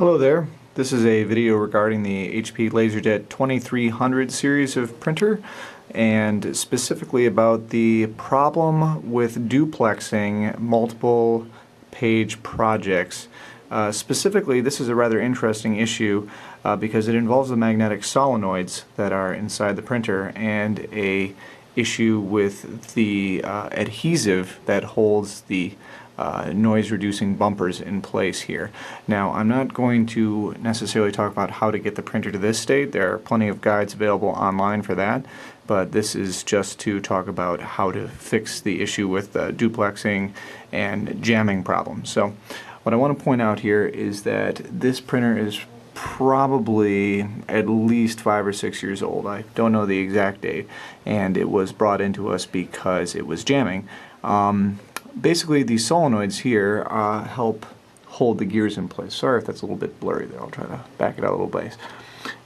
Hello there. This is a video regarding the HP LaserJet 2300 series of printer, and specifically about the problem with duplexing multiple page projects. Specifically, this is a rather interesting issue because it involves the magnetic solenoids that are inside the printer and a issue with the adhesive that holds the noise-reducing bumpers in place here. Now, I'm not going to necessarily talk about how to get the printer to this state. There are plenty of guides available online for that, but this is just to talk about how to fix the issue with duplexing and jamming problems. So, what I want to point out here is that this printer is probably at least 5 or 6 years old. I don't know the exact date, and it was brought into us because it was jamming. Basically, these solenoids here help hold the gears in place. Sorry if that's a little bit blurry there. I'll try to back it out a little bit.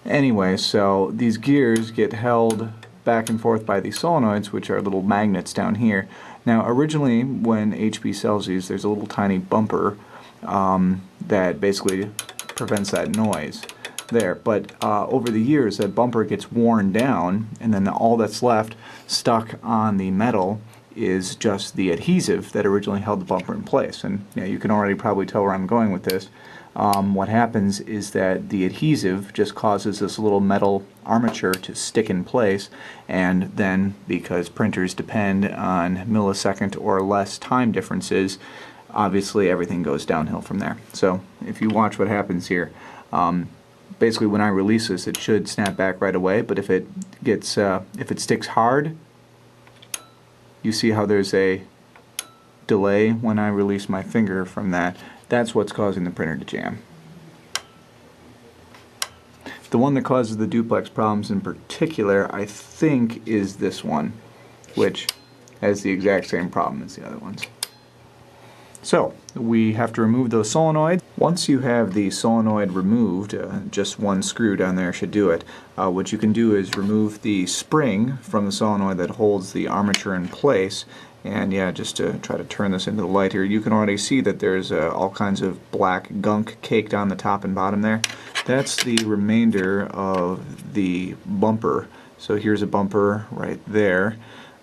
Anyway, so these gears get held back and forth by these solenoids, which are little magnets down here. Now, originally, when HP sells these, there's a little tiny bumper that basically prevents that noise there. But over the years, that bumper gets worn down, and then all that's left stuck on the metal is just the adhesive that originally held the bumper in place. And you can already probably tell where I'm going with this. What happens is that the adhesive just causes this little metal armature to stick in place, and then because printers depend on millisecond or less time differences, obviously everything goes downhill from there. So if you watch what happens here, basically when I release this, it should snap back right away, but if it sticks hard, you see how there's a delay when I release my finger from that. That's what's causing the printer to jam. The one that causes the duplex problems in particular, I think, is this one, which has the exact same problem as the other ones. So, we have to remove those solenoids. Once you have the solenoid removed, just one screw down there should do it. What you can do is remove the spring from the solenoid that holds the armature in place. And yeah, just to try to turn this into the light here, you can already see that there's all kinds of black gunk caked on the top and bottom there. That's the remainder of the bumper. So here's a bumper right there.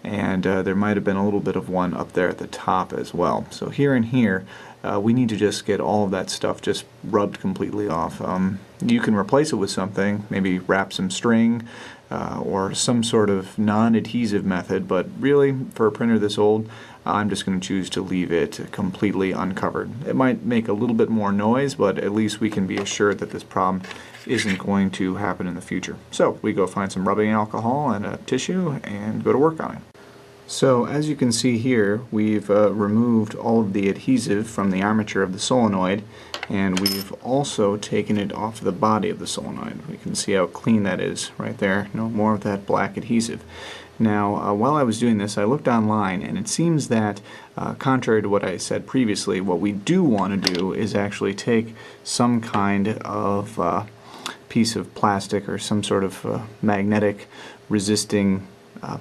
And there might have been a little bit of one up there at the top as well. So here and here, we need to just get all of that stuff just rubbed completely off. You can replace it with something, maybe wrap some string or some sort of non-adhesive method, but really, for a printer this old, I'm just going to choose to leave it completely uncovered. It might make a little bit more noise, but at least we can be assured that this problem isn't going to happen in the future. So we go find some rubbing alcohol and a tissue and go to work on it. So as you can see here, we've removed all of the adhesive from the armature of the solenoid, and we've also taken it off the body of the solenoid. We can see how clean that is right there. No more of that black adhesive. Now, while I was doing this, I looked online, and it seems that, contrary to what I said previously, what we do want to do is actually take some kind of piece of plastic or some sort of magnetic resisting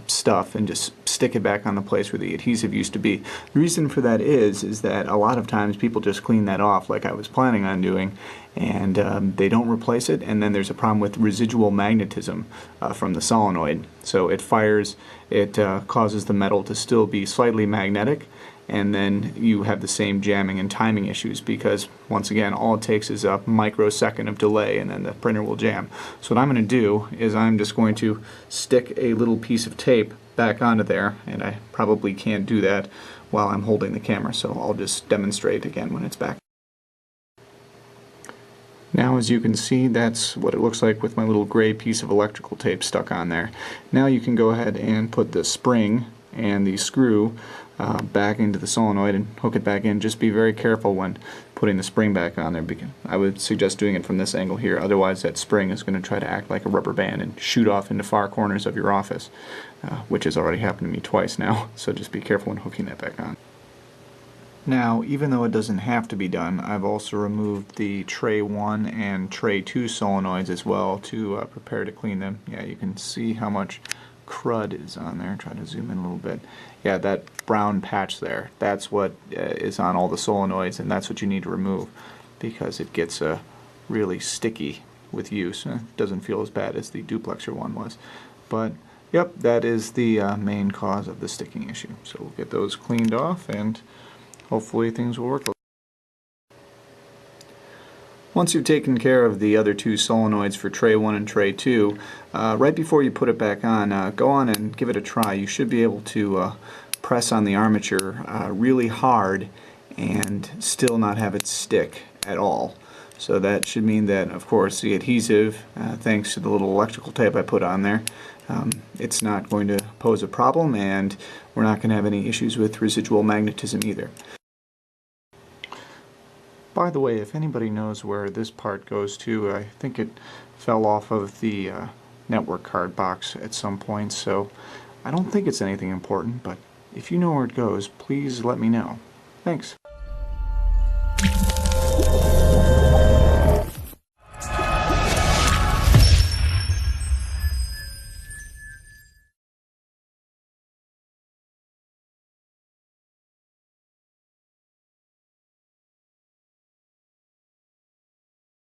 stuff and just stick it back on the place where the adhesive used to be. The reason for that is that a lot of times people just clean that off like I was planning on doing, and they don't replace it, and then there's a problem with residual magnetism from the solenoid. So it fires, it causes the metal to still be slightly magnetic, and then you have the same jamming and timing issues because, once again, all it takes is a microsecond of delay and then the printer will jam. So what I'm going to do is I'm just going to stick a little piece of tape back onto there, and I probably can't do that while I'm holding the camera, so I'll just demonstrate again when it's back. Now, as you can see, that's what it looks like with my little gray piece of electrical tape stuck on there. Now you can go ahead and put the spring and the screw back into the solenoid and hook it back in. Just be very careful when putting the spring back on there, because I would suggest doing it from this angle here, otherwise that spring is going to try to act like a rubber band and shoot off into far corners of your office, which has already happened to me twice now, so just be careful when hooking that back on. Now, even though it doesn't have to be done, I've also removed the tray 1 and tray 2 solenoids as well to prepare to clean them. Yeah, you can see how much crud is on there. Try to zoom in a little bit. Yeah, that brown patch there, that's what is on all the solenoids, and that's what you need to remove because it gets really sticky with use. It doesn't feel as bad as the duplexer one was. But yep, that is the main cause of the sticking issue. So we'll get those cleaned off and hopefully things will work. Once you've taken care of the other two solenoids for tray 1 and tray 2, right before you put it back on, go on and give it a try. You should be able to press on the armature really hard and still not have it stick at all. So that should mean that, of course, the adhesive, thanks to the little electrical tape I put on there, it's not going to pose a problem, and we're not going to have any issues with residual magnetism either. By the way, if anybody knows where this part goes to, I think it fell off of the network card box at some point, so I don't think it's anything important, but if you know where it goes, please let me know. Thanks.